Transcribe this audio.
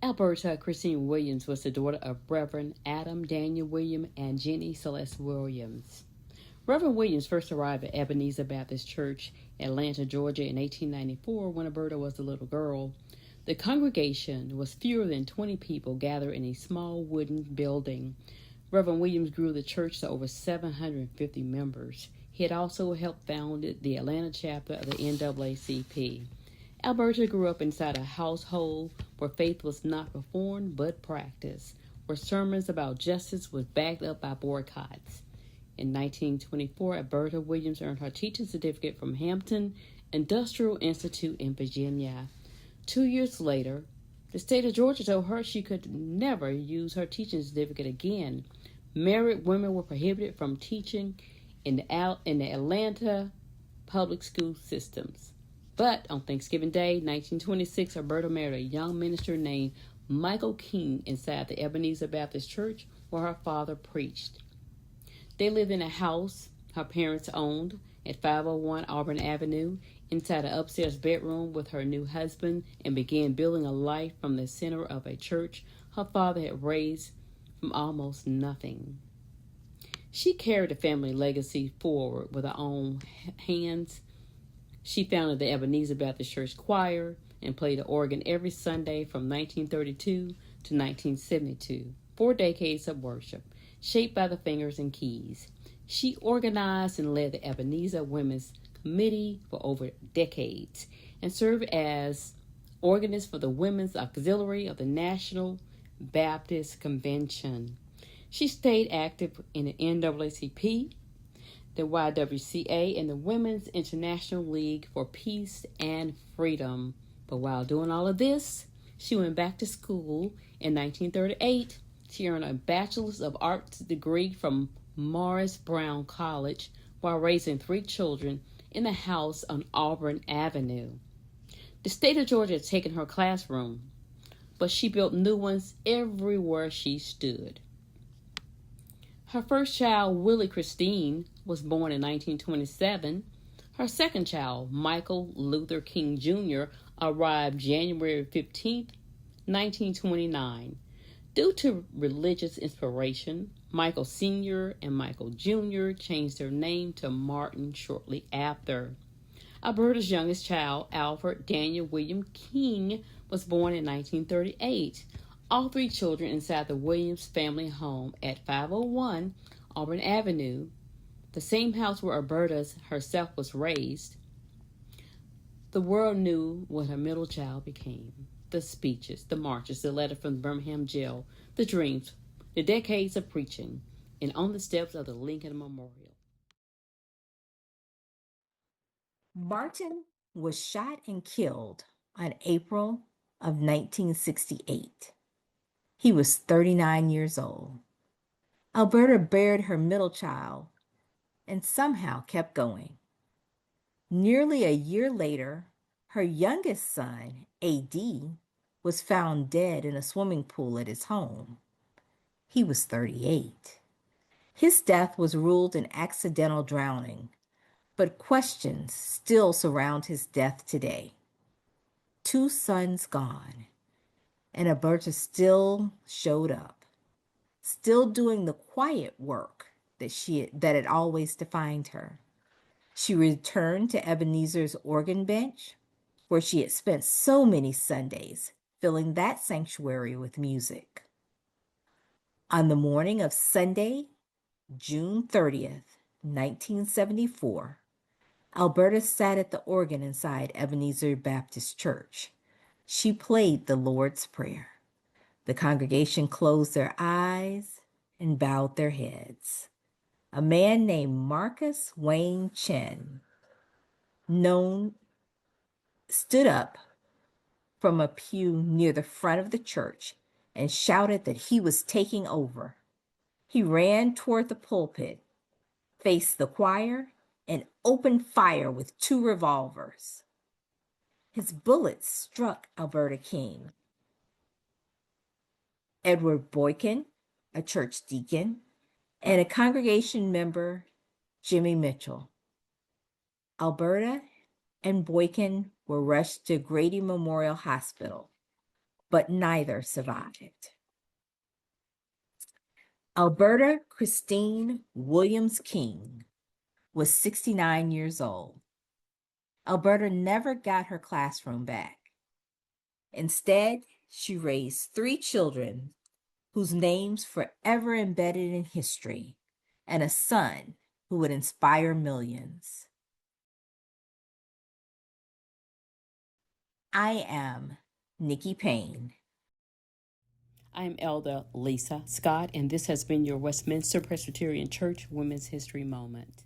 Alberta Christine Williams was the daughter of Reverend Adam Daniel Williams and Jenny Celeste Williams. Reverend Williams first arrived at Ebenezer Baptist Church, Atlanta, Georgia in 1894 when Alberta was a little girl. The congregation was fewer than 20 people gathered in a small wooden building. Reverend Williams grew the church to over 750 members. He had also helped found the Atlanta chapter of the NAACP. Alberta grew up inside a household where faith was not performed but practiced, where sermons about justice was backed up by boycotts. In 1924, Alberta Williams earned her teaching certificate from Hampton Industrial Institute in Virginia. 2 years later, the state of Georgia told her she could never use her teaching certificate again. Married women were prohibited from teaching in the Atlanta public school systems. But on Thanksgiving Day, 1926, Alberta married a young minister named Michael King inside the Ebenezer Baptist Church where her father preached. They lived in a house her parents owned at 501 Auburn Avenue, inside an upstairs bedroom with her new husband, and began building a life from the center of a church her father had raised from almost nothing. She carried the family legacy forward with her own hands. She founded the Ebenezer Baptist Church Choir and played the organ every Sunday from 1932 to 1972, 4 decades of worship, shaped by the fingers and keys. She organized and led the Ebenezer Women's Committee for over decades and served as organist for the Women's Auxiliary of the National Baptist Convention. She stayed active in the NAACP, the YWCA, and the Women's International League for Peace and Freedom. But while doing all of this, she went back to school in 1938. She earned a Bachelor's of Arts degree from Morris Brown College while raising 3 children in a house on Auburn Avenue. The state of Georgia had taken her classroom, but she built new ones everywhere she stood. Her first child, Willie Christine, was born in 1927. Her second child, Michael Luther King Jr., arrived January 15, 1929. Due to religious inspiration, Michael Sr. and Michael Jr. changed their name to Martin shortly after. Alberta's youngest child, Alfred Daniel William King, was born in 1938. All 3 children inside the Williams family home at 501 Auburn Avenue, the same house where Alberta herself was raised. The world knew what her middle child became. The speeches, the marches, the letter from the Birmingham jail, the dreams, the decades of preaching, and on the steps of the Lincoln Memorial. Martin was shot and killed on April of 1968. He was 39 years old. Alberta buried her middle child and somehow kept going. Nearly a year later, her youngest son, A.D., was found dead in a swimming pool at his home. He was 38. His death was ruled an accidental drowning, but questions still surround his death today. 2 sons gone, and Alberta still showed up, still doing the quiet work that had always defined her. She returned to Ebenezer's organ bench, where she had spent so many Sundays, filling that sanctuary with music. On the morning of Sunday, June 30th, 1974, Alberta sat at the organ inside Ebenezer Baptist Church. She played the Lord's Prayer. The congregation closed their eyes and bowed their heads. A man named Marcus Wayne Chen, stood up from a pew near the front of the church and shouted that he was taking over. He ran toward the pulpit, faced the choir, and opened fire with 2 revolvers. His bullets struck Alberta King, Edward Boykin, a church deacon, and a congregation member, Jimmy Mitchell. Alberta and Boykin were rushed to Grady Memorial Hospital, but neither survived. Alberta Christine Williams King was 69 years old. Alberta never got her classroom back. Instead, she raised 3 children whose names forever embedded in history, and a son who would inspire millions. I am Nikki Payne. I'm Elder Lisa Scott, and this has been your Westminster Presbyterian Church Women's History Moment.